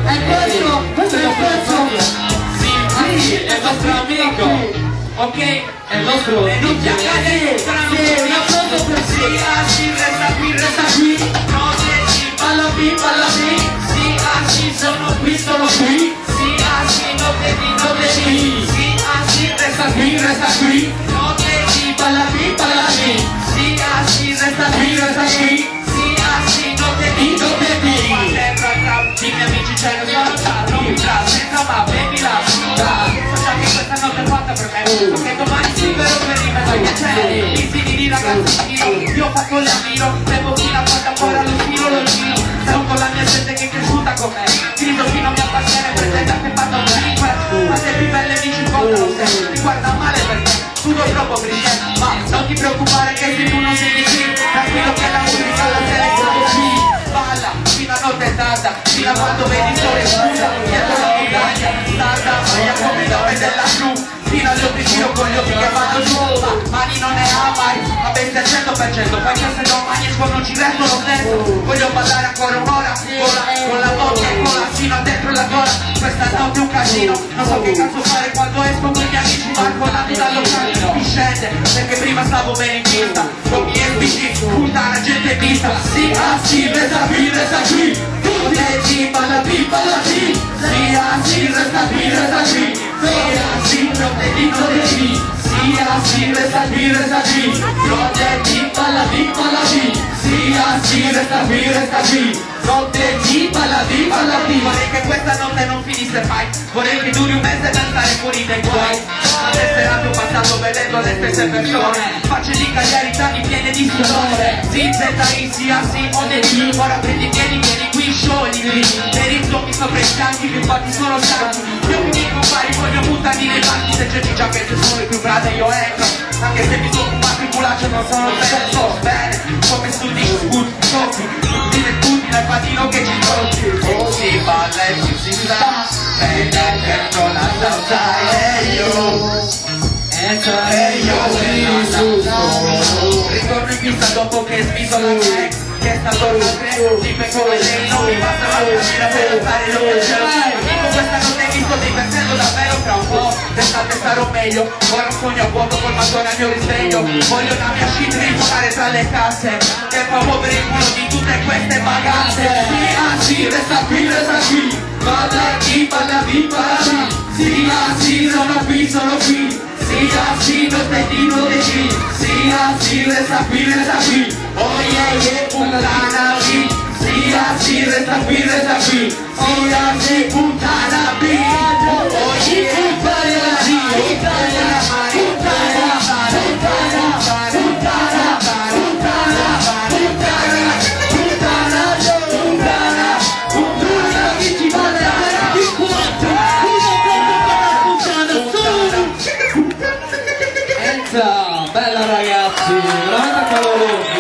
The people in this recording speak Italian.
Questo è il nostro sì, è il nostro amico. Ok? È il nostro Non ti accade, un applauso per sì, resta qui, no dieci, balla qui, sì, sono qui, sì, non devi, sì, resta qui, no dieci, balla qui, sì, resta qui, sì, non devi, i miei amici c'è lo sono già, non mi senza ma bevi la città, so già che questa notte è fatta per me, perché domani si libero per rimettere che c'è, i figli di ragazzi io ho fatto l'amiro, devo fino a quando ancora lo giro, sono con la mia gente che è cresciuta con me, grido fino a mia passione, pretenda che vada un ripper, ma se più belle mi circondano se ti guarda male perché sudo troppo brillante, ma non ti preoccupare che se tu non sei vicino, tranquillo che la musica la sera è qui. Balla fino a notte tarda, fino a quando vedi il sole scusa, dietro la montagna, tarda, vai a come il nome della blu, fino agli occhi giro con gli occhi che vanno giù, ma mani non ne ha mai, ma pensi al 100%, poi che se domani esco non ci resto lo stesso, voglio ballare ancora un'ora, con la bocca e cola fino a dentro la gola, questa notte è un casino, non so che cazzo fare quando esco con gli amici, marcolati dal locale, mi scende, perché prima stavo bene in pista, con i NPC, puttana gente vista, sì, resta qui, tu dici, balla qui, sì, resta qui, sì, non devi, sì, resta qui, non devi, balla qui, sì, resta qui, non devi, balla qui, vorrei che questa notte non finisse mai, vorrei che duri un mese per stare fuori dai guai, le serate ho passato vedendo le stesse persone, facce di cagliarità piene di sudore, sì, ora prendi vieni qui, scioglili, per il tuo mi sopra i fianchi, più infatti sono stanchi, io mi dico compari, voglio buttarmi nei banchi, se cerchi già che se sono il più grande io entro, anche se mi sono fumato il culaccio non sono bene, so bene, come studi, scusi, tutti le tutti nel patino che ci tocchi, si balla e si sta, e dentro la salsa e io ritorno in pista dopo che sviso la ex, che è stato una tipe come lei, non mi basta la cascina per fare lo che c'è, dico questa notte mi sto divertendo davvero, tra un po' d'estate starò meglio, ora un sogno vuoto col mattone al mio risveglio, voglio la mia shit riportare tra le casse, che fa muovere il culo di tutte queste vacanze, sì, resta qui, balla qui, sì, sono qui, sì, non devi, sì, resta qui, oh yeah, puttana B, sì, resta qui, sì, puttana B, oh yeah, puttana bella ragazzi, veramente calorosa.